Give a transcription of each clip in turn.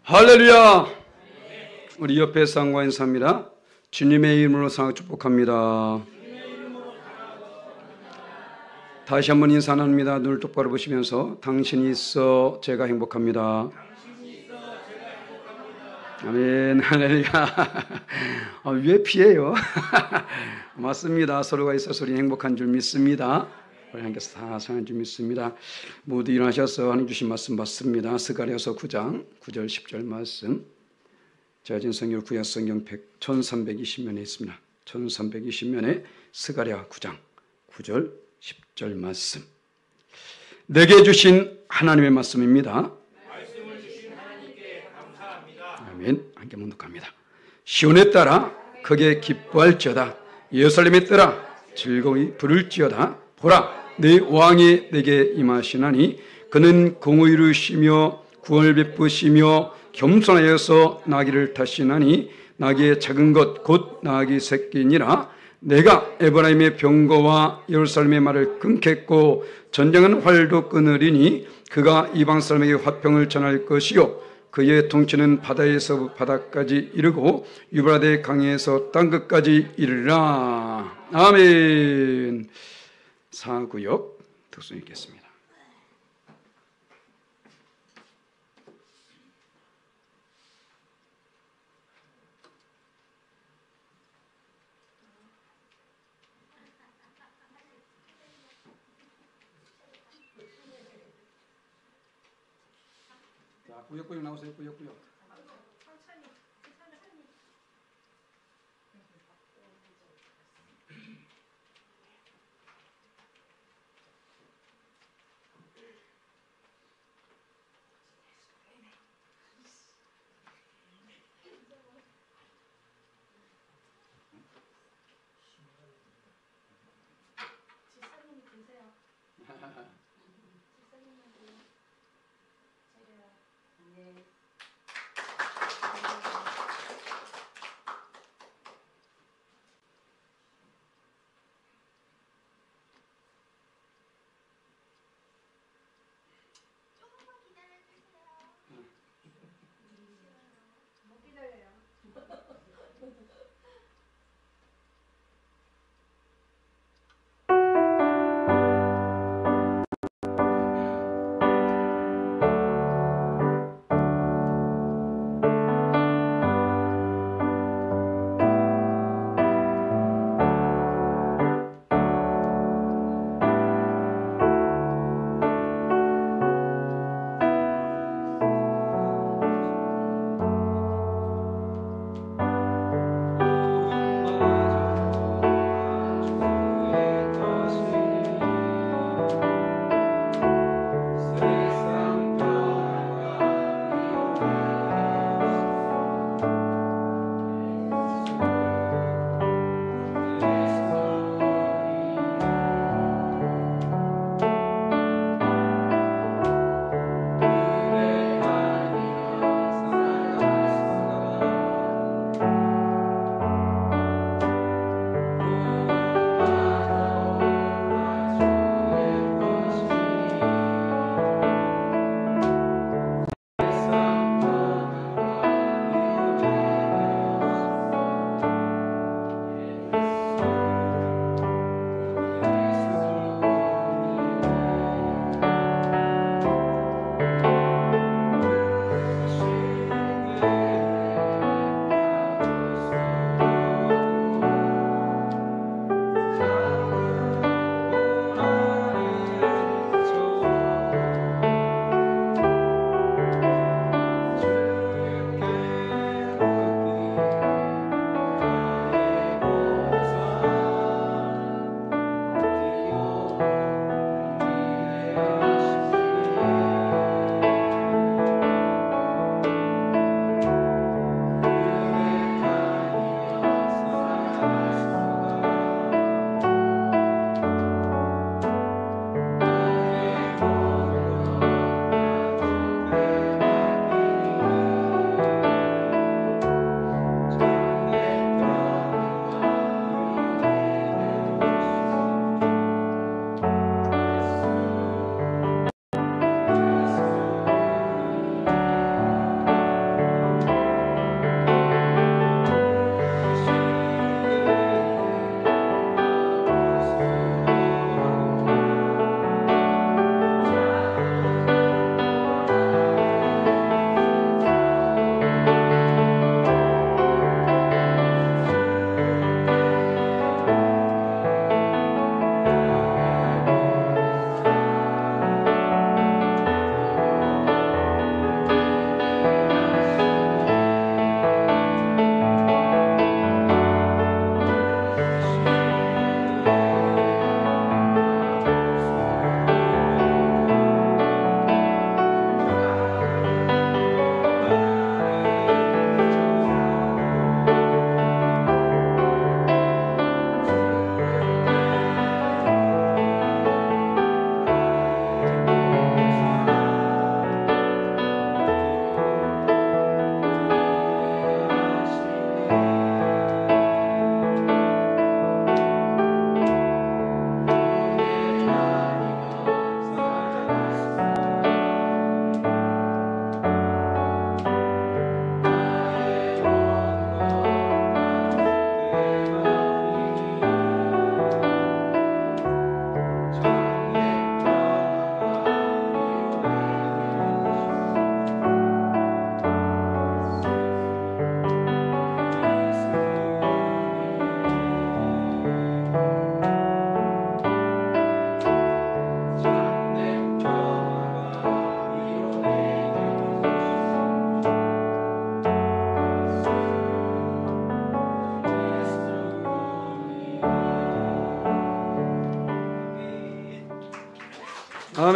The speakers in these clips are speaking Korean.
할렐루야. 우리 옆에 상과 인사합니다. 주님의 이름으로 상을 축복합니다. 다시 한번 인사 나눕니다. 눈을 똑바로 보시면서 당신이 있어 제가 행복합니다. 아멘. 할렐루야. 왜 피해요? 맞습니다. 서로가 있어서 우리 행복한 줄 믿습니다. 우리 하나님께서 다 사랑한 줄 믿습니다. 모두 일어나셔서 하나님 주신 말씀 받습니다. 스가랴서 9장 9절 10절 말씀. 제가 진 성경 구약 성경 1320면에 있습니다. 1320면에 스가랴 9장 9절 10절 말씀. 내게 주신 하나님의 말씀입니다. 말씀을 주신 하나님께 감사합니다. 아멘. 함께 묵묵합니다. 시온에 따라 크게 기뻐할지어다. 예루살렘에 따라 즐거이 부를지어다. 보라, 내 왕이 내게 임하시나니 그는 공의를 쉬며 구원을 베푸시며 겸손하여서 나귀를 타시나니 나귀의 작은 것 곧 나귀 새끼니라. 내가 에브라임의 병거와 예루살렘의 말을 끊겠고 전쟁은 활도 끊으리니 그가 이방 사람에게 화평을 전할 것이요 그의 통치는 바다에서 바다까지 이르고 유브라데 강에서 땅끝까지 이르리라. 아멘. 사구역 특송 읽겠습니다. 자, 구역구역 나오세요. 구역구역.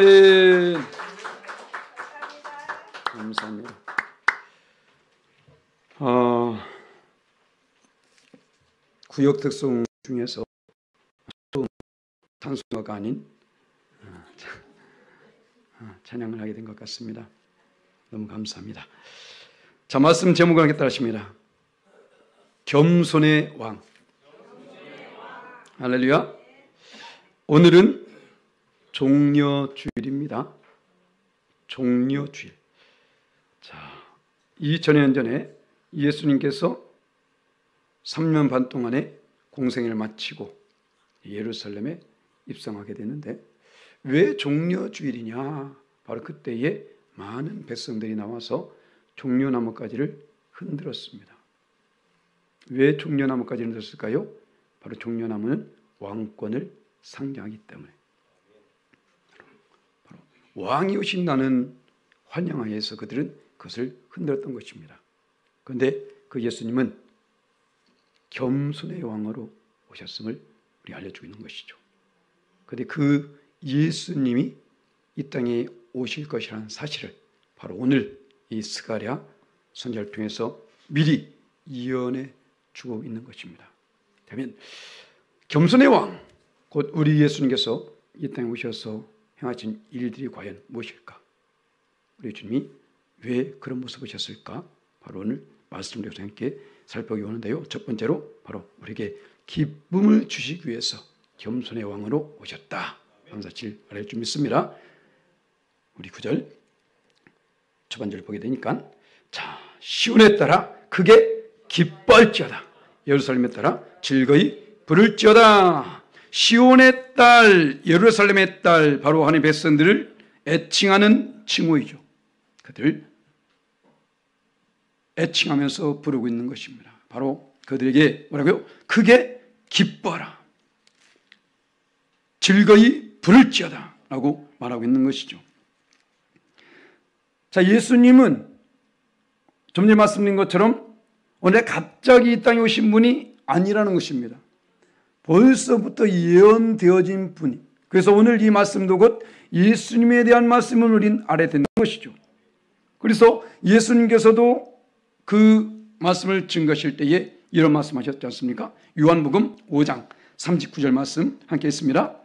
아멘. 감사합니다. 구역 특성 중에서 단순어가 아닌 찬양을 하게 된 것 같습니다. 너무 감사합니다. 자, 말씀 제목을 하겠다 하십니다. 겸손의 왕. 할렐루야. 오늘은 종려주일입니다. 종려주일. 자, 2000년 전에 예수님께서 3년 반 동안의 공생애를 마치고 예루살렘에 입성하게 됐는데 왜 종려주일이냐? 바로 그때에 많은 백성들이 나와서 종려나무가지를 흔들었습니다. 왜 종려나무가지를 흔들었을까요? 바로 종려나무는 왕권을 상징하기 때문에, 바로 왕이 오신다는 환영하에서 그들은 그것을 흔들었던 것입니다. 그런데 그 예수님은 겸손의 왕으로 오셨음을 우리 알려주고 있는 것이죠. 그런데 그 예수님이 이 땅에 오실 것이라는 사실을 바로 오늘 이 스가랴 선지자를 통해서 미리 예언해 주고 있는 것입니다. 그러면 겸손의 왕, 곧 우리 예수님께서 이 땅에 오셔서 행하신 일들이 과연 무엇일까? 우리 주님이 왜 그런 모습을 하셨을까? 바로 오늘 말씀을 함께 살펴보기 원하는데요. 첫 번째로 바로 우리에게 기쁨을 주시기 위해서 겸손의 왕으로 오셨다. 감사칠 알아줄 줄 믿습니다. 우리 9절 초반절 보게 되니까, 자, 시온에 따라 크게 기뻐할지어다. 예루살렘에 따라 즐거이 부를지어다. 시온의 딸, 예루살렘의 딸, 바로 하나님의 백성들을 애칭하는 칭호이죠. 그들 애칭하면서 부르고 있는 것입니다. 바로 그들에게 뭐라고요? 크게 기뻐하라. 즐거이 부를지어다 라고 말하고 있는 것이죠. 자, 예수님은 좀 전에 말씀드린 것처럼 오늘 갑자기 이 땅에 오신 분이 아니라는 것입니다. 벌써부터 예언되어진 분이. 그래서 오늘 이 말씀도 곧 예수님에 대한 말씀을 우린 알아야 된다는 것이죠. 그래서 예수님께서도 그 말씀을 증거하실 때에 이런 말씀하셨지 않습니까? 요한복음 5장 39절 말씀 함께 있습니다.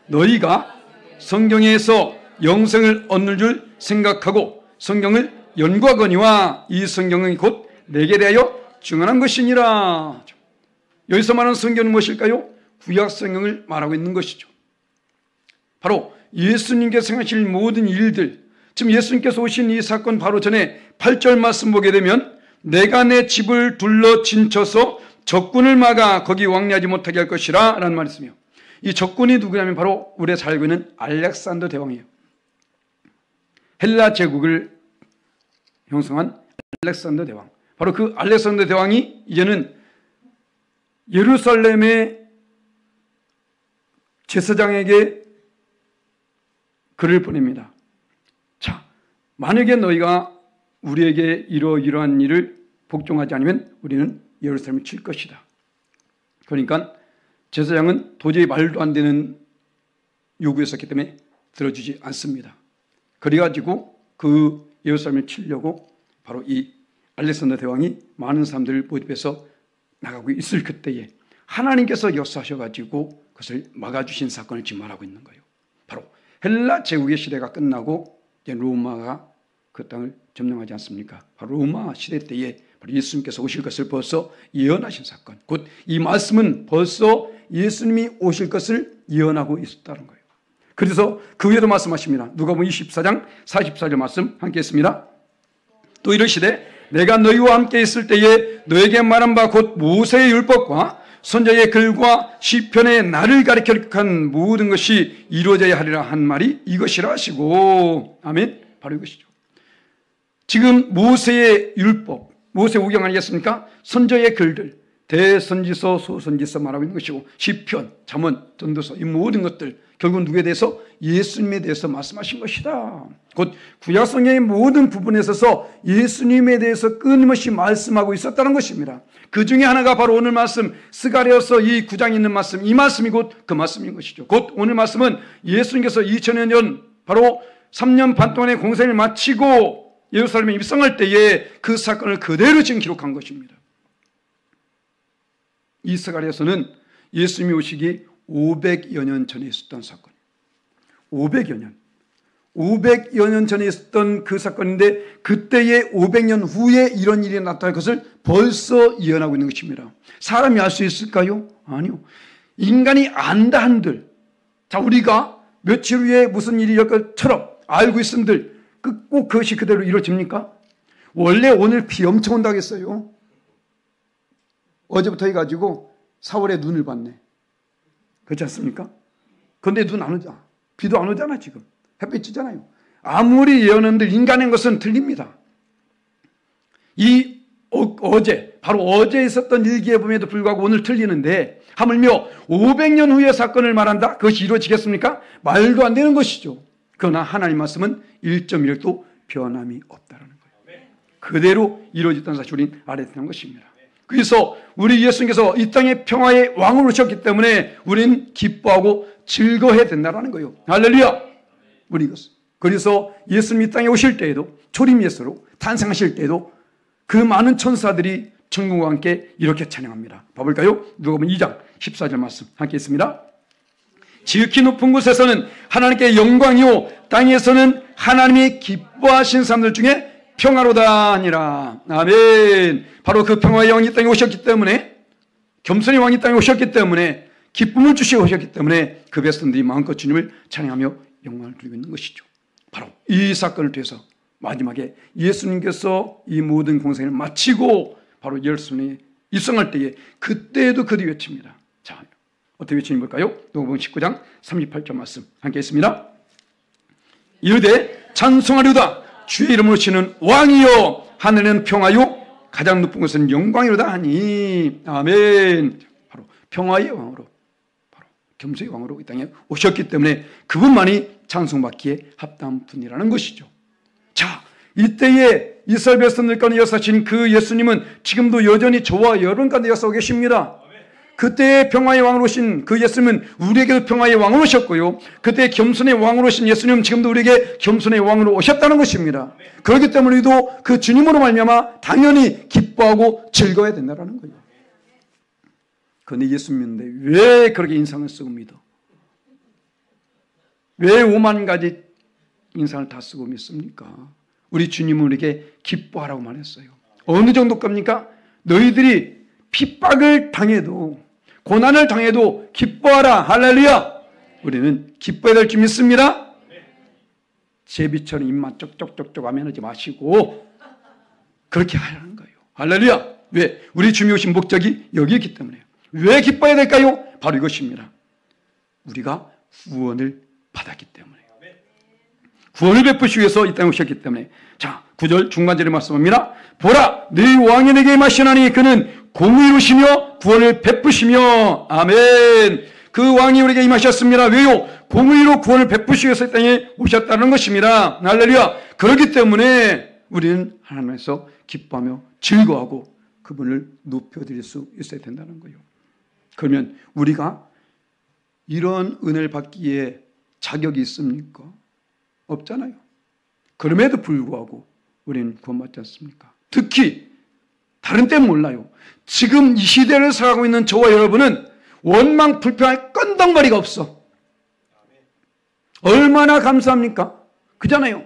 너희가 성경에서 영생을 얻는 줄 생각하고 성경을 연구하거니와 이 성경은 곧 내게 대하여 증언한 것이니라. 여기서 말하는 성경은 무엇일까요? 구약 성경을 말하고 있는 것이죠. 바로 예수님께서 행하실 모든 일들, 지금 예수님께서 오신 이 사건 바로 전에 8절 말씀 보게 되면 내가 내 집을 둘러 진쳐서 적군을 막아 거기 왕래하지 못하게 할 것이라 라는 말이 있으며, 이 적군이 누구냐면 바로 우리가 잘 알고 있는 알렉산더 대왕이에요. 헬라 제국을 형성한 알렉산더 대왕. 바로 그 알렉산더 대왕이 이제는 예루살렘의 제사장에게 글을 보냅니다. 자, 만약에 너희가 우리에게 이러이러한 일을 복종하지 않으면 우리는 예루살렘을 칠 것이다. 그러니까 제사장은 도저히 말도 안 되는 요구였었기 때문에 들어주지 않습니다. 그래가지고 그 예루살렘을 치려고 바로 이 알렉산더 대왕이 많은 사람들을 모집해서 나가고 있을 그때에 하나님께서 역사하셔가지고 그것을 막아주신 사건을 지금 말하고 있는 거예요. 바로 헬라 제국의 시대가 끝나고 이제 로마가 그 땅을 점령하지 않습니까? 바로 로마 시대 때에 바로 예수님께서 오실 것을 벌써 예언하신 사건, 곧 이 말씀은 벌써 예수님이 오실 것을 예언하고 있었다는 거예요. 그래서 그 위에도 말씀하십니다. 누가복음 24장 44절 말씀 함께 했습니다. 또 이르시되 내가 너희와 함께 있을 때에 너에게 말한 바 곧 모세의 율법과 선지자의 글과 시편의 나를 가리켜 한 모든 것이 이루어져야 하리라 한 말이 이것이라 하시고. 아멘. 바로 이것이죠. 지금 모세의 율법, 모세 오경 아니겠습니까? 선지자의 글들, 대선지서, 소선지서 말하고 있는 것이고, 시편, 잠언, 전도서, 이 모든 것들, 결국 누구에 대해서? 예수님에 대해서 말씀하신 것이다. 곧 구약성경의 모든 부분에 있어서 예수님에 대해서 끊임없이 말씀하고 있었다는 것입니다. 그 중에 하나가 바로 오늘 말씀, 스가랴서 이 9장에 있는 말씀, 이 말씀이 곧 그 말씀인 것이죠. 곧 오늘 말씀은 예수님께서 2000여 년 바로 3년 반 동안의 공생을 마치고 예루살렘에 입성할 때에 그 사건을 그대로 지금 기록한 것입니다. 이 스가랴서는 예수님이 오시기 500여 년 전에 있었던 사건. 500여 년 전에 있었던 그 사건인데 그때의 500년 후에 이런 일이 나타날 것을 벌써 예언하고 있는 것입니다. 사람이 알 수 있을까요? 아니요. 인간이 안다 한들, 자, 우리가 며칠 후에 무슨 일이 일 것처럼 알고 있음들 꼭 그것이 그대로 이루어집니까? 원래 오늘 비 엄청 온다고 했어요. 어제부터 해가지고 4월에 눈을 봤네. 그렇지 않습니까? 그런데 눈 안 오잖아. 비도 안 오잖아. 지금 햇빛 찌잖아요. 아무리 예언한들 인간의 것은 틀립니다. 바로 어제 있었던 일기에 봄에도 불구하고 오늘 틀리는데 하물며 500년 후의 사건을 말한다? 그것이 이루어지겠습니까? 말도 안 되는 것이죠. 그러나 하나님 말씀은 1.1도 변함이 없다는 거예요. 그대로 이루어졌다는 사실을 우리는 알아야 되는 것입니다. 그래서 우리 예수님께서 이 땅에 평화의 왕으로 오셨기 때문에 우리는 기뻐하고 즐거워해야 된다는 거예요. 할렐루야! 우리 이것. 그래서 예수님 이 땅에 오실 때에도 초림 예수로 탄생하실 때에도 그 많은 천사들이 천국과 함께 이렇게 찬양합니다. 봐볼까요? 누가복음 2장 14절 말씀 함께 있습니다. 지극히 높은 곳에서는 하나님께 영광이요 땅에서는 하나님이 기뻐하신 사람들 중에 평화로다 하니라. 아멘. 바로 그 평화의 왕이 이 땅에 오셨기 때문에, 겸손의 왕이 이 땅에 오셨기 때문에, 기쁨을 주시고 오셨기 때문에 그 백성들이 마음껏 주님을 찬양하며 영광을 드리고 있는 것이죠. 바로 이 사건을 통해서 마지막에 예수님께서 이 모든 공생을 마치고 바로 예루살렘에 입성할 때에 그때에도 그들이 외칩니다. 자, 어떻게 외치는 걸까요? 누가복음 19장 38절 말씀 함께 있습니다. 이르되 찬송하리로다 주의 이름으로 치는 왕이요 하늘은 평화요 가장 높은 곳은 영광이로다 하니. 아멘. 바로 평화의 왕으로, 바로 겸손의 왕으로 이 땅에 오셨기 때문에 그분만이 찬송받기에 합당한 분이라는 것이죠. 자, 이때에 이스라엘 백성들 가운데 역사하신 그 예수님은 지금도 여전히 저와 여러분 가운데 역사하고 계십니다. 그때의 평화의 왕으로 오신 그 예수님은 우리에게도 평화의 왕으로 오셨고요. 그때 겸손의 왕으로 오신 예수님은 지금도 우리에게 겸손의 왕으로 오셨다는 것입니다. 그렇기 때문에 우리도 그 주님으로 말미암아 당연히 기뻐하고 즐거워야 된다는 거예요. 그런데 예수 믿는데 왜 그렇게 인상을 쓰고 믿어? 왜 5만 가지 인상을 다 쓰고 믿습니까? 우리 주님은 우리에게 기뻐하라고 말했어요. 어느 정도 겁니까? 너희들이 핍박을 당해도 고난을 당해도 기뻐하라. 할렐루야. 우리는 기뻐해야 될 줄 믿습니다. 제비처럼 입만 쪽쪽쪽쪽 하면 하지 마시고 그렇게 하라는 거예요. 할렐루야. 왜? 우리 주님이 오신 목적이 여기 있기 때문에요. 왜 기뻐해야 될까요? 바로 이것입니다. 우리가 구원을 받았기 때문에요. 구원을 베푸시기 위해서 이 땅에 오셨기 때문에. 자, 9절 중간절에 말씀합니다. 보라, 너희 왕이 내게 임하시나니 그는 공의로시며 구원을 베푸시며. 아멘. 그 왕이 우리에게 임하셨습니다. 왜요? 공의로 구원을 베푸시기 위해서 이 땅에 오셨다는 것입니다. 할렐루야. 그렇기 때문에 우리는 하나님에서 기뻐하며 즐거워하고 그분을 높여드릴 수 있어야 된다는 거예요. 그러면 우리가 이런 은혜를 받기에 자격이 있습니까? 없잖아요. 그럼에도 불구하고 우리는 구원받지 않습니까? 특히 다른 때는 몰라요. 지금 이 시대를 살아가고 있는 저와 여러분은 원망 불평할 건덩머리가 없어. 얼마나 감사합니까? 그잖아요.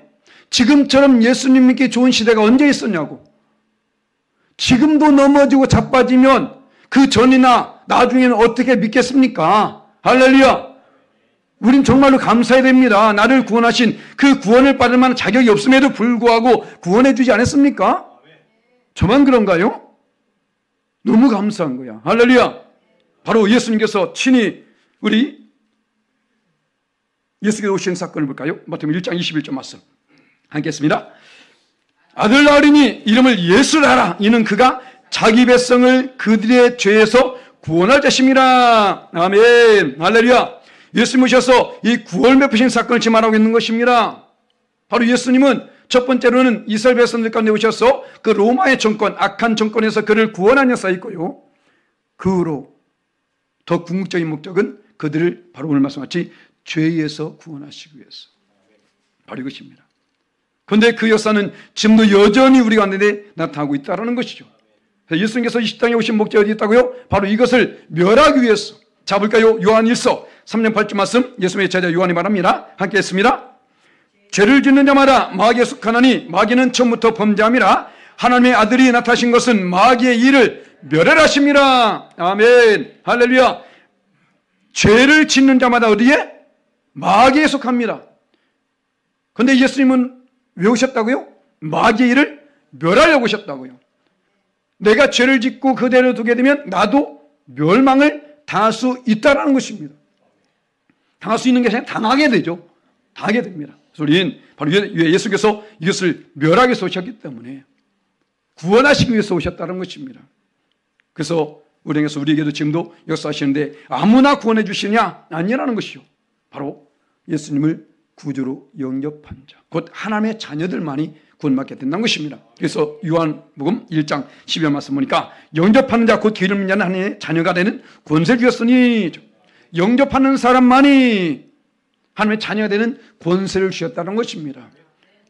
지금처럼 예수님 믿기 좋은 시대가 언제 있었냐고. 지금도 넘어지고 자빠지면 그 전이나 나중에는 어떻게 믿겠습니까? 할렐루야. 우린 정말로 감사해야 됩니다. 나를 구원하신 그 구원을 받을 만한 자격이 없음에도 불구하고 구원해 주지 않았습니까? 저만 그런가요? 너무 감사한 거야. 할렐루야. 바로 예수님께서 친히 우리 예수께서 오신 사건을 볼까요? 마태복음 1장 21절 말씀 하겠습니다. 아들 낳으리니 이름을 예수라 하라. 이는 그가 자기 백성을 그들의 죄에서 구원할 자심이라. 아멘. 할렐루야. 예수님 오셔서 이 구원 베푸신 사건을 지금 말하고 있는 것입니다. 바로 예수님은 첫 번째로는 이스라엘 백성들 가운데 오셔서 그 로마의 정권, 악한 정권에서 그를 구원한 역사가 있고요. 그 후로 더 궁극적인 목적은 그들을 바로 오늘 말씀같이 죄에서 구원하시기 위해서. 바로 이것입니다. 그런데 그 역사는 지금도 여전히 우리 가운데 나타나고 있다는 것이죠. 예수님께서 이 땅에 오신 목적이 어디 있다고요? 바로 이것을 멸하기 위해서. 자, 볼까요? 요한 1서 3장 8절 말씀, 예수님의 제자 요한이 말합니다. 함께 했습니다. 죄를 짓는 자마다 마귀에 속하나니 마귀는 처음부터 범죄함이라. 하나님의 아들이 나타나신 것은 마귀의 일을 멸하심이라. 아멘. 할렐루야. 죄를 짓는 자마다 어디에? 마귀에 속합니다. 그런데 예수님은 왜 오셨다고요? 마귀의 일을 멸하려고 오셨다고요. 내가 죄를 짓고 그대로 두게 되면 나도 멸망을 당할 수 있다는 것입니다. 당할 수 있는 게 아니라 당하게 되죠. 당하게 됩니다. 그래서 우리는 바로 예수께서 이것을 멸하기 위해서 오셨기 때문에 구원하시기 위해서 오셨다는 것입니다. 그래서 우리에게도 지금도 역사하시는데 아무나 구원해 주시냐? 아니라는 것이요. 바로 예수님을 구주로 영접한 자, 곧 하나님의 자녀들만이 구원받게 된다는 것입니다. 그래서 요한복음 1장 12절 말씀 보니까 영접하는 자, 곧 기름 있는 하나님의 자녀가 되는 권세를 주셨으니, 영접하는 사람만이 하나님의 자녀가 되는 권세를 주셨다는 것입니다.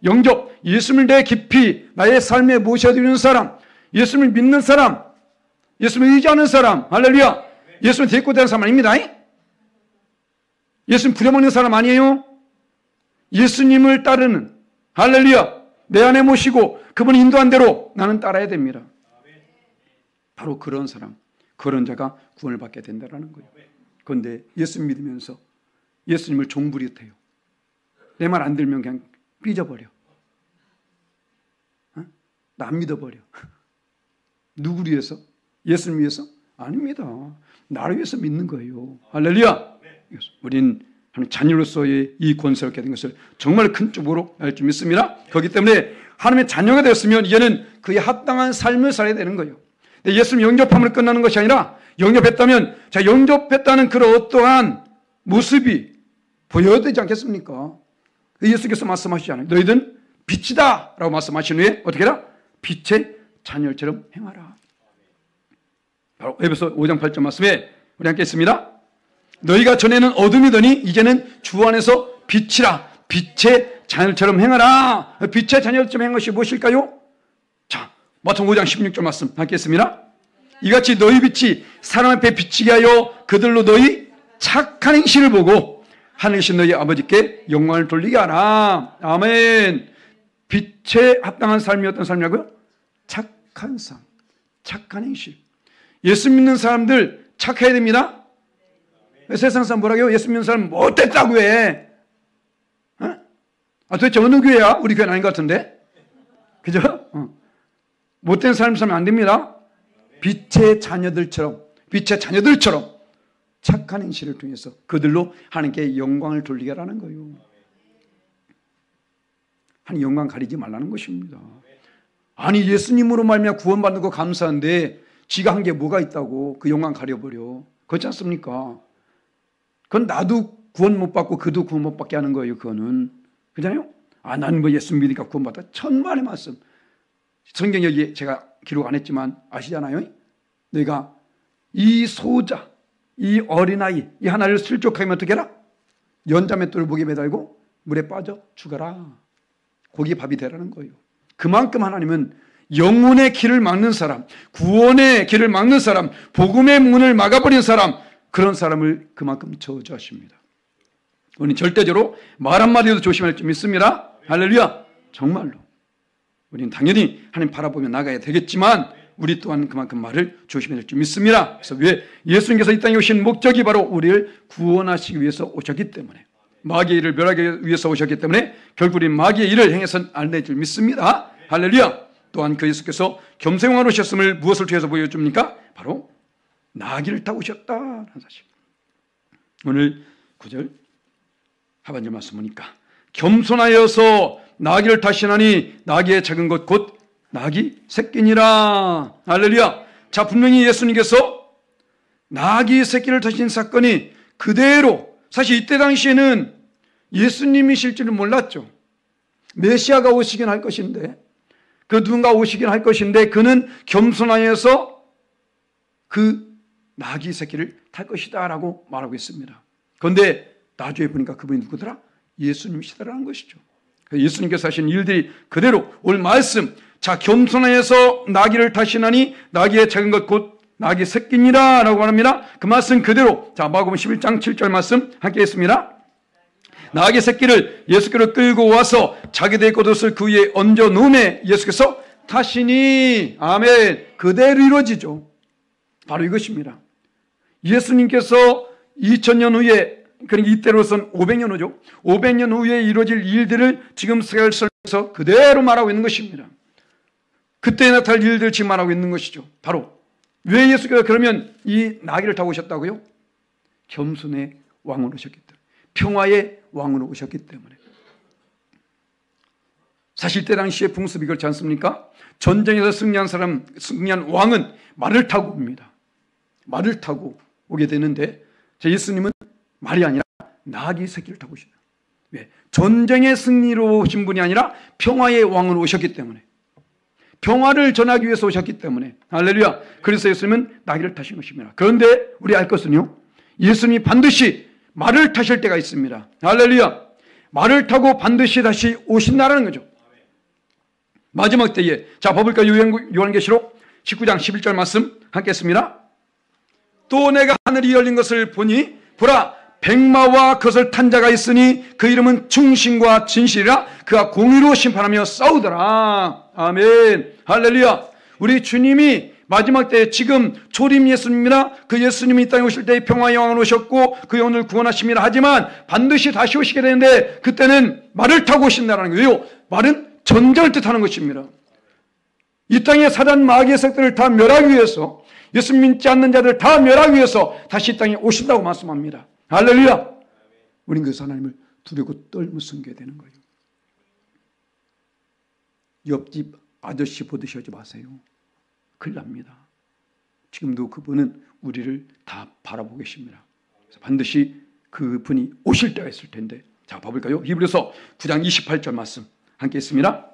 영접, 예수님을 내 깊이 나의 삶에 모셔드리는 사람, 예수님을 믿는 사람, 예수님을 의지하는 사람, 할렐루야. 예수님을 데리고 다니는 사람 아닙니다. 예수님 부려먹는 사람 아니에요. 예수님을 따르는, 할렐루야, 내 안에 모시고 그분이 인도한 대로 나는 따라야 됩니다. 바로 그런 사람, 그런 자가 구원을 받게 된다는 거예요. 그런데 예수님 믿으면서 예수님을 종부리해요. 내 말 안 들면 그냥 삐져버려. 나 안 믿어버려. 누구를 위해서? 예수님 위해서? 아닙니다. 나를 위해서 믿는 거예요. 할렐루야. 우린 하나님 자녀로서의 이 권세를 얻게 된 것을 정말 큰 쪽으로 알 줄 믿습니다. 그렇기 때문에 하나님의 자녀가 되었으면 이제는 그에 합당한 삶을 살아야 되는 거예요. 예수님 영접함으로 끝나는 것이 아니라, 영접했다면, 자, 영접했다는 그런 어떠한 모습이 보여야 되지 않겠습니까? 예수께서 말씀하시잖아요. 너희들은 빛이다 라고 말씀하신 후에 어떻게 해라? 빛의 자녀처럼 행하라. 바로 에베소 5장 8절 말씀에 우리 함께 있습니다. 너희가 전에는 어둠이더니 이제는 주 안에서 빛이라. 빛의 자녀처럼 행하라. 빛의 자녀처럼 행한 것이 무엇일까요? 자, 마태복음 5장 16절 말씀 함께 있습니다. 이같이 너희 빛이 사람 앞에 비치게 하여 그들로 너희 착한 행실을 보고 하늘이신 너희 아버지께 영광을 돌리게 하라. 아멘. 빛에 합당한 삶이 어떤 삶이라고요? 착한 삶, 착한 행실. 예수 믿는 사람들 착해야 됩니다. 세상 사람 뭐라고요? 예수 믿는 사람 못됐다고 해. 도대체 어느 교회야? 우리 교회는 아닌 것 같은데. 그죠? 못된 삶 살면 안 됩니다. 빛의 자녀들처럼 착한 행실을 통해서 그들로 하나님께 영광을 돌리게 하라는 거예요. 하나님 영광 가리지 말라는 것입니다. 아니, 예수님으로 말미암아 구원받는 거 감사한데 지가 한 게 뭐가 있다고 그 영광 가려버려. 그렇지 않습니까? 그건 나도 구원 못 받고 그도 구원 못 받게 하는 거예요. 그거는. 그잖아요? 나는 뭐 예수 믿으니까 구원받다. 천만의 말씀. 성경 여기 제가 기록 안 했지만 아시잖아요? 내가 이 소자, 이 어린아이, 이 하나를 슬쩍하게 하면 어떻게 해라? 연자맷돌을 목에 매달고 물에 빠져 죽어라. 고기 밥이 되라는 거예요. 그만큼 하나님은 영혼의 길을 막는 사람, 구원의 길을 막는 사람, 복음의 문을 막아버린 사람, 그런 사람을 그만큼 저주하십니다. 우리는 절대적으로 말 한마디도 조심할 줄 믿습니다. 할렐루야. 정말로. 우리는 당연히 하나님 바라보며 나가야 되겠지만 우리 또한 그만큼 말을 조심해야 될 줄 믿습니다. 그래서 왜 예수님께서 이 땅에 오신 목적이 바로 우리를 구원하시기 위해서 오셨기 때문에, 마귀의 일을 멸하기 위해서 오셨기 때문에 결국 우리 마귀의 일을 행해서는 안 될 줄 믿습니다. 할렐루야. 또한 그 예수께서 겸손왕으로 오셨음을 무엇을 통해서 보여줍니까? 바로 나귀를 타고 오셨다는 사실. 오늘 9절 하반절 말씀 보니까 겸손하여서 나귀를 타시나니 나귀의 작은 것 곧 나귀 새끼니라. 할렐루야. 자, 분명히 예수님께서 나귀 새끼를 타신 사건이 그대로 사실 이때 당시에는 예수님이실 줄은 몰랐죠. 메시아가 오시긴 할 것인데, 그 누군가 오시긴 할 것인데, 그는 겸손하여서 그 나귀 새끼를 탈 것이다 라고 말하고 있습니다. 그런데 나중에 보니까 그분이 누구더라? 예수님이시더라는 것이죠. 예수님께서 하신 일들이 그대로 오늘 말씀, 자, 겸손하여서 나귀를 타시나니 나귀의 작은 것 곧 나귀 새끼니라 라고 말합니다. 그 말씀 그대로, 자, 마가복음 11장 7절 말씀 함께 했습니다. 나귀 새끼를 예수께로 끌고 와서 자기들의 겉옷을 그 위에 얹어 놓음에 예수께서 타시니, 아멘. 그대로 이루어지죠. 바로 이것입니다. 예수님께서 2000년 후에, 그러니까 이때로선 500년 후죠. 500년 후에 이루어질 일들을 지금 세월설에서 그대로 말하고 있는 것입니다. 그때 나타날 일들을 지금 말하고 있는 것이죠. 바로 왜 예수께서 그러면 이 나귀를 타고 오셨다고요? 겸손의 왕으로 오셨기 때문에, 평화의 왕으로 오셨기 때문에. 사실 때 당시에 풍습이 그렇지 않습니까? 전쟁에서 승리한 왕은 말을 타고 옵니다. 말을 타고 오게 되는데, 예수님은 말이 아니라 나귀 새끼를 타고 오시다. 왜? 전쟁의 승리로 오신 분이 아니라 평화의 왕으로 오셨기 때문에, 평화를 전하기 위해서 오셨기 때문에, 할렐루야. 그래서 예수님은 나귀를 타신 것입니다. 그런데 우리 알 것은요, 예수님이 반드시 말을 타실 때가 있습니다. 할렐루야. 말을 타고 반드시 다시 오신다라는 거죠. 마지막 때에, 자, 봐볼까요? 요한계시록 19장 11절 말씀 함께 했습니다. 또 내가 하늘이 열린 것을 보니 보라, 백마와 그것을 탄 자가 있으니 그 이름은 충신과 진실이라. 그가 공의로 심판하며 싸우더라. 아멘. 할렐루야. 우리 주님이 마지막 때에 지금 초림 예수님이나 그 예수님이 이 땅에 오실 때 평화의 왕으로 오셨고 그의 오늘 구원하십니다. 하지만 반드시 다시 오시게 되는데 그때는 말을 타고 오신다는 거예요. 말은 전쟁을 뜻하는 것입니다. 이 땅의 사단 마귀의 색들을 다 멸하기 위해서, 예수님 믿지 않는 자들을 다 멸하기 위해서 다시 이 땅에 오신다고 말씀합니다. 할렐루야. 우린 그래서 하나님을 두려고 떨며 섬겨야 되는 거예요. 옆집 아저씨 보듯이 하지 마세요. 큰일 납니다. 지금도 그분은 우리를 다 바라보고 계십니다. 그래서 반드시 그분이 오실 때가 있을 텐데, 자, 봐볼까요? 히브리서 9장 28절 말씀 함께 있습니다.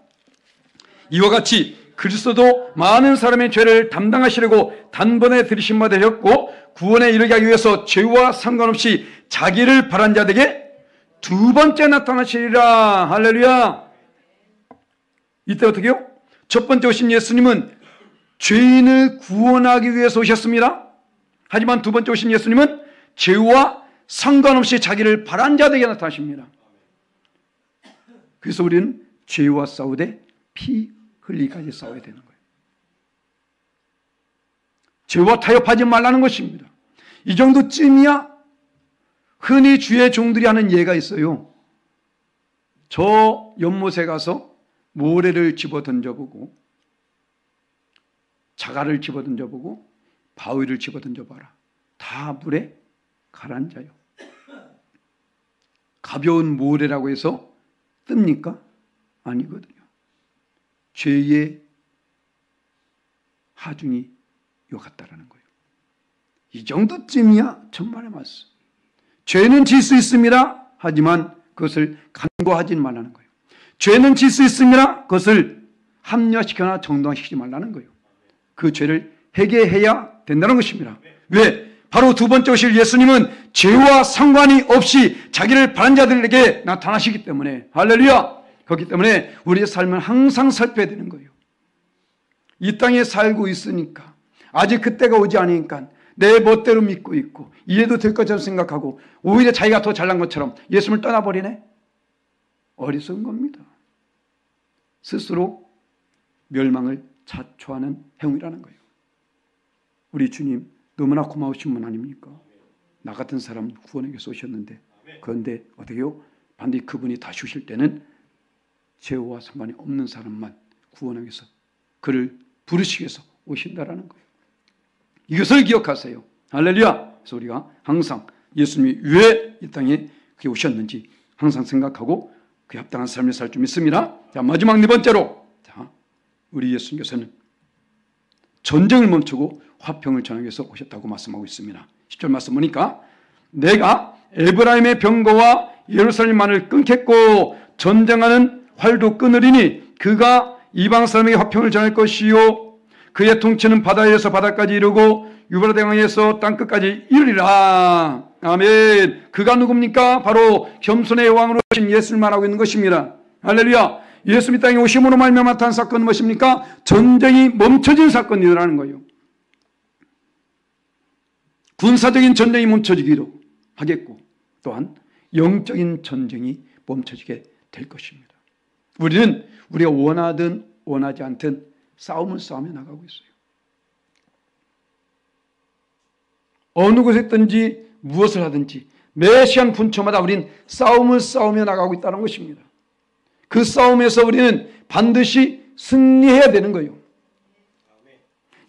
이와 같이 그리스도도 많은 사람의 죄를 담당하시려고 단번에 들이신 바 되셨고 구원에 이르게 하기 위해서 죄와 상관없이 자기를 바란 자들에게 두 번째 나타나시리라. 할렐루야. 이때 어떻게 해요? 첫 번째 오신 예수님은 죄인을 구원하기 위해서 오셨습니다. 하지만 두 번째 오신 예수님은 죄와 상관없이 자기를 바란 자들에게 나타나십니다. 그래서 우리는 죄와 싸우되 피 흘리기까지 싸워야 되는 거예요. 죄와 타협하지 말라는 것입니다. 이 정도쯤이야. 흔히 주의 종들이 하는 예가 있어요. 저 연못에 가서 모래를 집어 던져보고 자갈을 집어 던져보고 바위를 집어 던져봐라. 다 물에 가라앉아요. 가벼운 모래라고 해서 뜹니까? 아니거든요. 죄의 하중이 요 같다라는 거예요. 이 정도쯤이야 천만의 말씀. 죄는 질 수 있습니다. 하지만 그것을 간과하지 말라는 거예요. 죄는 질 수 있습니다. 그것을 합리화시켜나 정당화시키지 말라는 거예요. 그 죄를 해결해야 된다는 것입니다. 왜? 바로 두 번째 오실 예수님은 죄와 상관이 없이 자기를 바란 자들에게 나타나시기 때문에, 할렐루야. 그렇기 때문에 우리의 삶을 항상 살펴야 되는 거예요. 이 땅에 살고 있으니까, 아직 그때가 오지 않으니까 내 멋대로 믿고 있고 이래도 될 것처럼 생각하고 오히려 자기가 더 잘난 것처럼 예수님을 떠나버리네? 어리석은 겁니다. 스스로 멸망을 자초하는 행위라는 거예요. 우리 주님 너무나 고마우신 분 아닙니까? 나 같은 사람 구원하기 위해서 오셨는데, 그런데 어떻게 해요? 반드시 그분이 다시 오실 때는 죄와 상관이 없는 사람만 구원하기 위해서, 그를 부르시기 위해서 오신다라는 거예요. 이것을 기억하세요. 할렐루야. 그래서 우리가 항상 예수님이 왜 이 땅에 그렇게 오셨는지 항상 생각하고 그에 합당한 삶을 살 줄 믿습니다. 자, 마지막 네 번째로, 자, 우리 예수님께서는 전쟁을 멈추고 화평을 전하기 위해서 오셨다고 말씀하고 있습니다. 10절 말씀 보니까 내가 에브라임의 병거와 예루살렘만을 끊겠고 전쟁하는 활도 끊으리니 그가 이방 사람에게 화평을 전할 것이요 그의 통치는 바다에서 바다까지 이르고 유브라데 강에서 땅끝까지 이르리라. 아멘. 그가 누굽니까? 바로 겸손의 왕으로 오신 예수를 말하고 있는 것입니다. 할렐루야. 예수님 땅에 오심으로 말미암아 나타난 사건은 무엇입니까? 전쟁이 멈춰진 사건이라는 거예요. 군사적인 전쟁이 멈춰지기도 하겠고 또한 영적인 전쟁이 멈춰지게 될 것입니다. 우리는 우리가 원하든 원하지 않든 싸움을 싸우며 나가고 있어요. 어느 곳에 있든지 무엇을 하든지 매 시간 분초마다 우리는 싸움을 싸우며 나가고 있다는 것입니다. 그 싸움에서 우리는 반드시 승리해야 되는 거예요.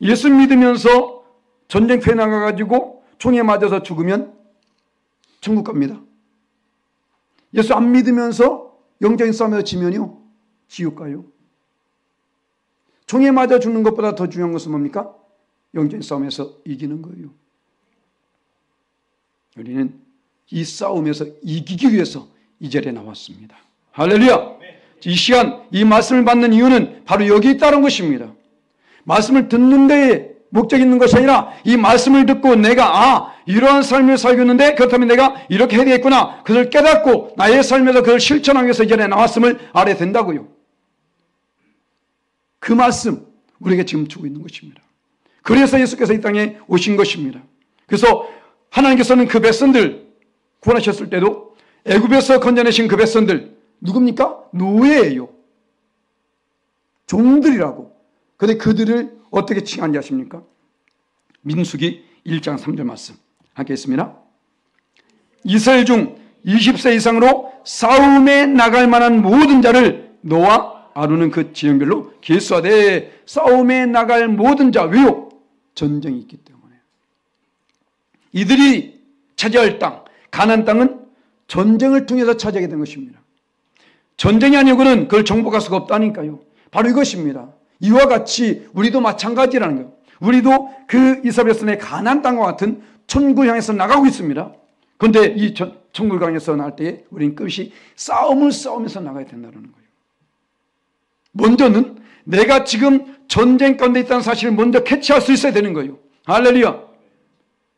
예수 믿으면서 전쟁터에 나가가지고 총에 맞아서 죽으면 천국 갑니다. 예수 안 믿으면서 영적인 싸움에서 지면요 지옥 가요. 총에 맞아 죽는 것보다 더 중요한 것은 뭡니까? 영적인 싸움에서 이기는 거예요. 우리는 이 싸움에서 이기기 위해서 이 자리에 나왔습니다. 할렐루야. 이 시간 이 말씀을 받는 이유는 바로 여기 있다는 것입니다. 말씀을 듣는 데에 목적이 있는 것이 아니라 이 말씀을 듣고 내가 이러한 삶을 살고 있는데 그렇다면 내가 이렇게 해야 되겠구나. 그걸 깨닫고 나의 삶에서 그걸 실천하기 위해서 이 자리에 나왔음을 알아야 된다고요. 그 말씀 우리에게 지금 주고 있는 것입니다. 그래서 예수께서 이 땅에 오신 것입니다. 그래서 하나님께서는 그 백성들 구원하셨을 때도 애굽에서 건져내신 그 백성들 누굽니까? 노예예요. 종들이라고. 그런데 그들을 어떻게 칭한지 아십니까? 민수기 1장 3절 말씀 함께 있습니다. 이스라엘 중 20세 이상으로 싸움에 나갈 만한 모든 자를 너와 아론은 그 지형별로 계수하되 싸움에 나갈 모든 자 왜요? 전쟁이 있기 때문에. 이들이 차지할 땅 가나안 땅은 전쟁을 통해서 차지하게 된 것입니다. 전쟁이 아니고는 그걸 정복할 수가 없다니까요. 바로 이것입니다. 이와 같이 우리도 마찬가지라는 거예요. 우리도 그 이스라엘 백성의 가나안 땅과 같은 천국을 향해서 나가고 있습니다. 그런데 이 천국을 향해서 나갈 때에 우리는 끝이 싸움을 싸우면서 나가야 된다는 거예요. 먼저는 내가 지금 전쟁 가운데 있다는 사실을 먼저 캐치할 수 있어야 되는 거예요. 할렐루야.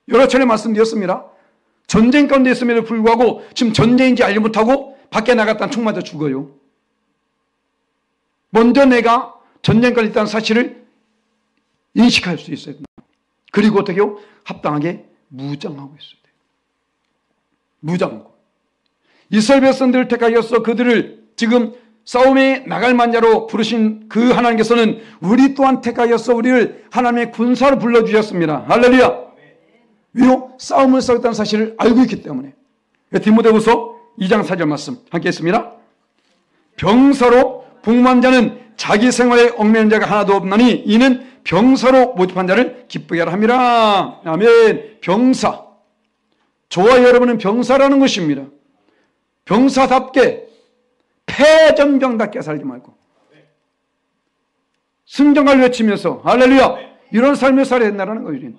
여러 차례 말씀드렸습니다. 전쟁 가운데 있음에도 불구하고 지금 전쟁인지 알지 못하고 밖에 나갔다는 총 맞아 죽어요. 먼저 내가 전쟁 가운데 있다는 사실을 인식할 수 있어야 된다. 그리고 어떻게 해요? 합당하게 무장하고 있어야 돼요. 무장하고. 이스라엘 백성들을 택하여서 그들을 지금 싸움에 나갈 만자로 부르신 그 하나님께서는 우리 또한 택하여서 우리를 하나님의 군사로 불러주셨습니다. 할렐루야. 위로 싸움을 싸웠다는 사실을 알고 있기 때문에. 디모데후서 2장 4절 말씀 함께 했습니다. 병사로 복무한 자는 자기 생활에 얽매이는 자가 하나도 없나니 이는 병사로 모집한 자를 기쁘게 하라 함이라. 아멘. 병사. 저와 여러분은 병사라는 것입니다. 병사답게 패전병답게 살지 말고 승전가를 외치면서 할렐루야 이런 삶을 살아야 된다는 거예요.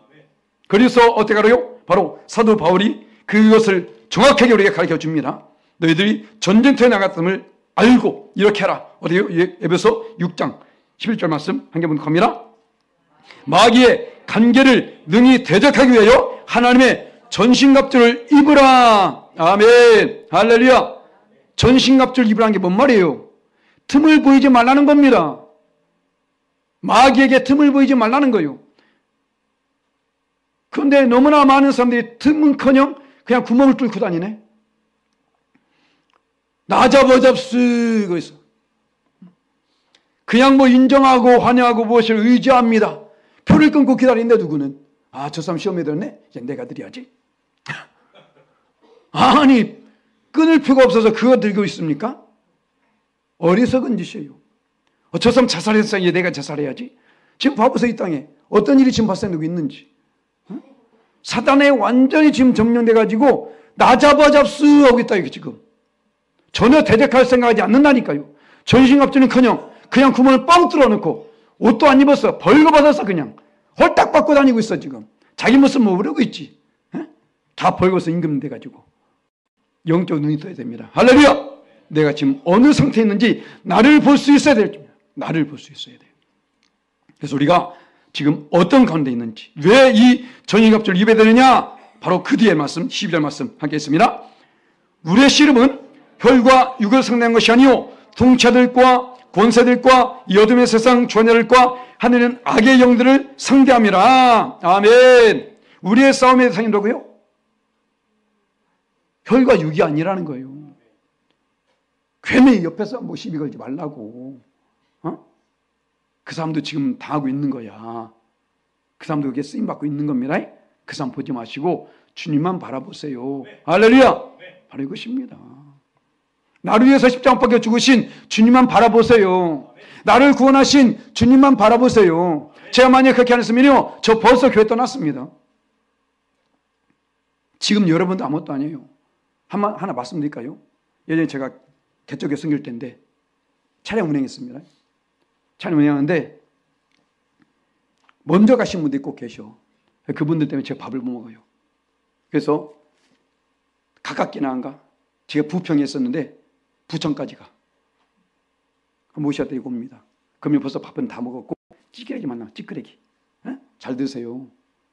그래서 어떻게 하래요? 바로 사도 바울이 그것을 정확하게 우리에게 가르쳐 줍니다. 너희들이 전쟁터에 나갔음을 알고 이렇게 하라. 어디요? 에베소 6장 11절 말씀 한 개만 갑니다. 마귀의 간계를 능히 대적하기 위하여 하나님의 전신갑주를 입으라. 아멘. 할렐루야. 전신갑주를 입으라는 게 뭔 말이에요? 틈을 보이지 말라는 겁니다. 마귀에게 틈을 보이지 말라는 거예요. 그런데 너무나 많은 사람들이 틈은커녕 그냥 구멍을 뚫고 다니네. 나 잡아잡수 그래서 그냥 뭐 인정하고 환영하고 무엇을 의지합니다. 표를 끊고 기다리는데 누구는 저 사람 시험에 들었네. 이제 내가 드려야지. 아니 끊을 표가 없어서 그거 들고 있습니까? 어리석은 짓이에요. 저 사람 자살했어. 이제 내가 자살해야지. 지금 봐보세요. 이 땅에 어떤 일이 지금 발생되고 있는지. 사단에 완전히 지금 점령돼가지고 나 잡아잡수 하고 있다 이게 지금. 전혀 대적할 생각하지 않는다니까요. 전신갑주는커녕 그냥 구멍을 뻥 뚫어놓고 옷도 안 입었어. 벌거벗어서 그냥 홀딱 받고 다니고 있어 지금. 자기 모습 모르고 있지. 다 벌거벗어 임금 돼가지고. 영적 눈이 떠야 됩니다. 할렐루야! 내가 지금 어느 상태에 있는지 나를 볼 수 있어야 돼요. 나를 볼 수 있어야 돼요. 그래서 우리가 지금 어떤 가운데 있는지, 왜 이 정의갑주를 입어야 되느냐? 바로 그 뒤에 말씀, 12절 말씀 함께 했습니다. 우리의 씨름은 혈과 육을 상대한 것이 아니요 통치자들과 권세들과 이 어둠의 세상 주관자들과 하늘은 악의 영들을 상대함이라. 아멘. 우리의 싸움의 대상이 누구요? 혈과 육이 아니라는 거예요. 괜히 옆에서 뭐 시비 걸지 말라고. 그 사람도 지금 당하고 있는 거야. 그 사람도 그게 쓰임받고 있는 겁니다. 그 사람 보지 마시고 주님만 바라보세요. 할렐루야. 바로 이것입니다. 나를 위해서 십자가 못 박혀 죽으신 주님만 바라보세요. 나를 구원하신 주님만 바라보세요. 제가 만약에 그렇게 안 했으면요, 저 벌써 교회 떠났습니다. 지금 여러분도 아무것도 아니에요. 하나 말씀드릴까요? 예전에 제가 개척교 섬길 때인데 차량 운행했습니다. 차량 운행하는데 먼저 가신 분들이 꼭 계셔. 그분들 때문에 제가 밥을 못 먹어요. 그래서 가깝기는 한가? 제가 부평에 있었는데 부천까지 가. 모셔야 되고 옵니다. 그러면 벌써 밥은 다 먹었고 찌끄레기만 나와. 찌끄레기. 잘 드세요.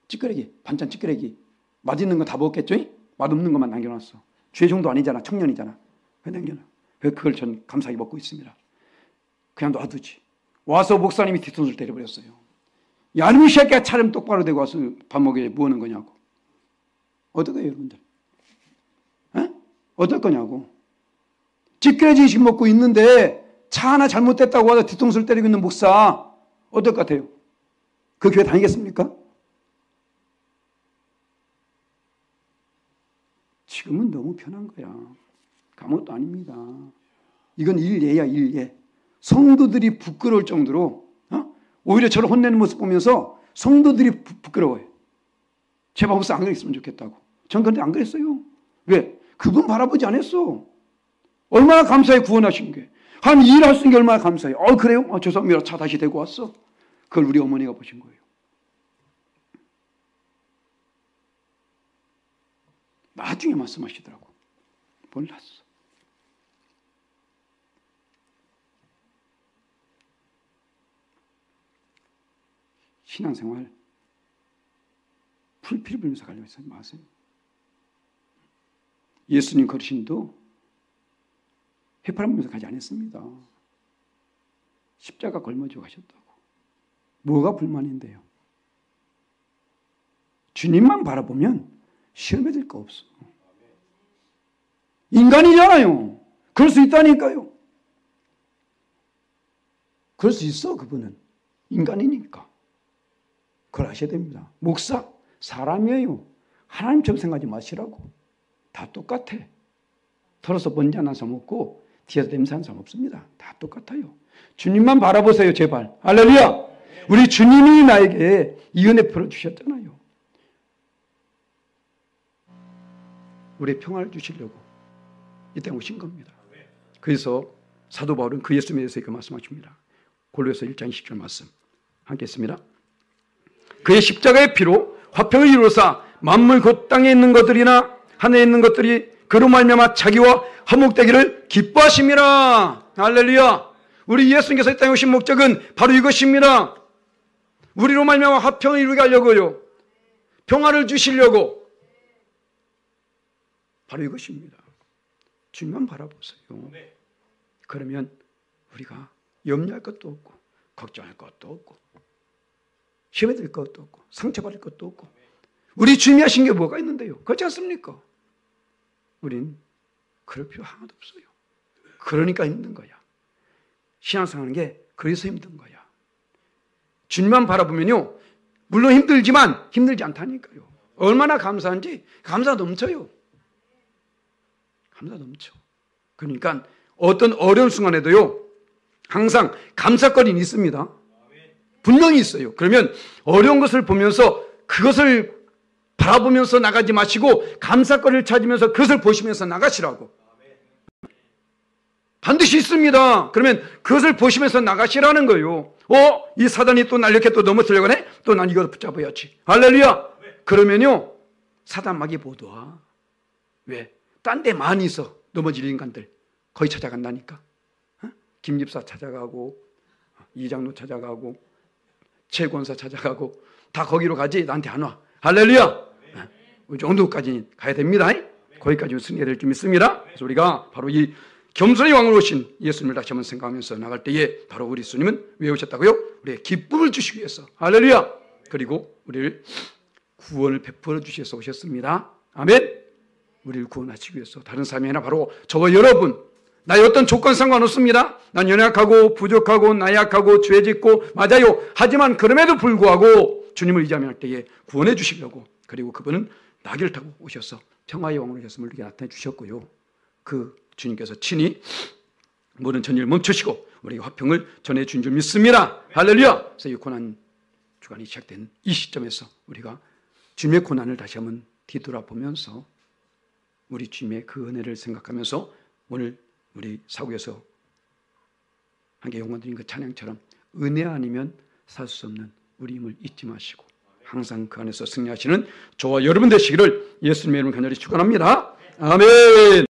찌끄레기. 반찬 찌끄레기. 맛있는 거 다 먹었겠죠? 맛없는 것만 남겨놨어. 죄 정도 아니잖아. 청년이잖아. 그냥 남겨놔. 그걸 전 감사하게 먹고 있습니다. 그냥 놔두지. 와서 목사님이 뒤통수를 때려버렸어요. 야, 이 새끼야, 차름 똑바로 대고 와서 밥 먹여 뭐 하는 거냐고. 어떨 거예요, 여러분들? 어떨 거냐고. 찌끄레기씩 먹고 있는데 차 하나 잘못됐다고 와서 뒤통수를 때리고 있는 목사 어떨 것 같아요? 그 교회 다니겠습니까? 지금은 너무 편한 거야. 아무것도 아닙니다. 이건 일예야, 일예. 성도들이 부끄러울 정도로 오히려 저를 혼내는 모습 보면서 성도들이 부끄러워요. 제발 목사 안 그랬으면 좋겠다고. 전 그런데 안 그랬어요. 왜? 그분 바라보지 않았어. 얼마나 감사해 구원하신 게. 한 일할 수 있는 게 얼마나 감사해. 그래요? 죄송합니다. 차 다시 대고 왔어. 그걸 우리 어머니가 보신 거예요. 나중에 말씀하시더라고. 몰랐어. 신앙생활 풀피를 불면서 가려고 하지 마세요. 예수님 걸으신도 휘파람 불면서 가지 않았습니다. 십자가 걸머지고 가셨다고. 뭐가 불만인데요? 주님만 바라보면 시험에 들 거 없어. 인간이잖아요. 그럴 수 있다니까요. 그럴 수 있어, 그분은. 인간이니까. 그걸 아셔야 됩니다. 목사, 사람이에요. 하나님처럼 생각하지 마시라고. 다 똑같아. 털어서 먼지 하나 사먹고 뒤에서 냄새 한 사람 없습니다. 다 똑같아요. 주님만 바라보세요, 제발. 할렐루야! 우리 주님이 나에게 이 은혜 풀어주셨잖아요. 우리의 평화를 주시려고 이 땅에 오신 겁니다. 그래서 사도 바울은 그 예수님에 대해서 이렇게 말씀하십니다. 골로새서 1장 10절 말씀 함께 했습니다. 그의 십자가의 피로 화평을 이루사 만물 곧 땅에 있는 것들이나 하늘에 있는 것들이 그로 말미암아 자기와 화목되기를 기뻐하심이라. 할렐루야. 우리 예수님께서 이 땅에 오신 목적은 바로 이것입니다. 우리로 말미암아 화평을 이루게 하려고요. 평화를 주시려고. 바로 이것입니다. 주님만 바라보세요. 그러면 우리가 염려할 것도 없고 걱정할 것도 없고 시험에 들 것도 없고 상처받을 것도 없고 우리 주님이 하신 게 뭐가 있는데요? 그렇지 않습니까? 우린 그럴 필요 하나도 없어요. 그러니까 힘든 거야. 신앙생활하는 게 그래서 힘든 거야. 주님만 바라보면요. 물론 힘들지만 힘들지 않다니까요. 얼마나 감사한지 감사 넘쳐요. 감사 넘쳐. 그러니까 어떤 어려운 순간에도요. 항상 감사거리는 있습니다. 분명히 있어요. 그러면 어려운 것을 보면서 그것을 바라보면서 나가지 마시고 감사거리를 찾으면서 그것을 보시면서 나가시라고. 반드시 있습니다. 그러면 그것을 보시면서 나가시라는 거예요. 이 사단이 또 날 이렇게 또 넘어뜨려고 하네? 또 난 이거 붙잡아야지. 할렐루야. 그러면요. 사단 막이 못 와. 왜? 딴 데 많이 있어. 넘어질 인간들 거의 찾아간다니까. 김 집사 찾아가고 이장로 찾아가고 최권사 찾아가고 다 거기로 가지 나한테 안 와. 할렐루야. 그 정도까지 가야 됩니다. 거기까지 승리가 될 줄 믿습니다. 그래서 우리가 바로 이 겸손의 왕으로 오신 예수님을 다시 한번 생각하면서 나갈 때에 바로 우리 예수님은 왜 오셨다고요? 우리의 기쁨을 주시기 위해서. 할렐루야. 그리고 우리를 구원을 베풀어 주시기 위해서 오셨습니다. 아멘. 우리를 구원하시기 위해서. 다른 사람이 아니라 바로 저와 여러분, 나의 어떤 조건 상관없습니다. 난 연약하고 부족하고 나약하고 죄 짓고 맞아요. 하지만 그럼에도 불구하고 주님을 의지하며 할 때에 구원해 주시려고, 그리고 그분은 나귀를 타고 오셔서 평화의 왕으로 오셨음을 우리에게 나타내 주셨고요. 그 주님께서 친히 모든 전일을 멈추시고 우리에게 화평을 전해 준 줄 믿습니다. 할렐루야. 그래서 이 고난 주간이 시작된 이 시점에서 우리가 주님의 고난을 다시 한번 뒤돌아보면서 우리 주님의 그 은혜를 생각하면서 오늘 우리 사구에서 함께 영광드린 그 찬양처럼 은혜 아니면 살 수 없는 우리 힘을 잊지 마시고 항상 그 안에서 승리하시는 저와 여러분 되시기를 예수님의 이름으로 간절히 축원합니다. 아멘.